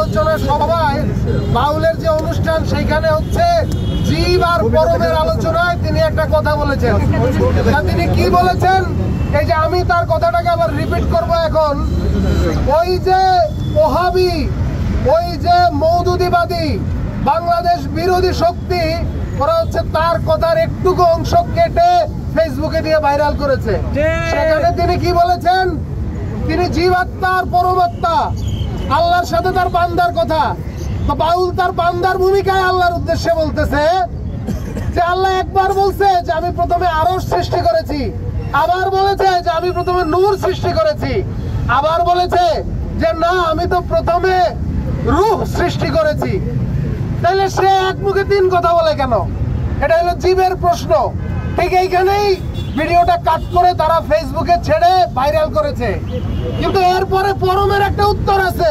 আলোচনা সভায় বাউলের যে অনুষ্ঠান সেখানে হচ্ছে জীব আর পরমের আলোচনায় তিনি একটা কথা বলেছেন। তিনি কি বলেছেন, এই যে আমি তার কথাটাকে আবার রিপিট করব এখন। ওই যে ওহাবি, ওই যে মওদুদিবাদী বাংলাদেশ বিরোধী শক্তি, ওরা হচ্ছে তার কথার একটুকু অংশ কেটে ফেসবুকে দিয়ে ভাইরাল করেছে। সেখানে তিনি কি বলেছেন, তিনি জীবাত্মার পরমাত্মা, আল্লাহর সাথে তার বান্দার কথা। তো বাউল তার বান্দার ভূমিকায় আল্লাহর উদ্দেশ্যে বলতেছে যে আল্লাহ একবার বলছে যে আমি প্রথমে আরশ সৃষ্টি করেছি, আবার বলেছে যে আমি প্রথমে নূর সৃষ্টি করেছি, আবার বলেছে যে না আমি তো প্রথমে রূহ সৃষ্টি করেছি। তাহলে সে এক মুখে তিন কথা বলে কেন? এটা হলো জীবের প্রশ্ন। ঠিক এইখানেই ভিডিওটা কাট করে তারা ফেসবুকে ছেড়ে ভাইরাল করেছে, কিন্তু এরপরে পরমের একটা উত্তর আছে।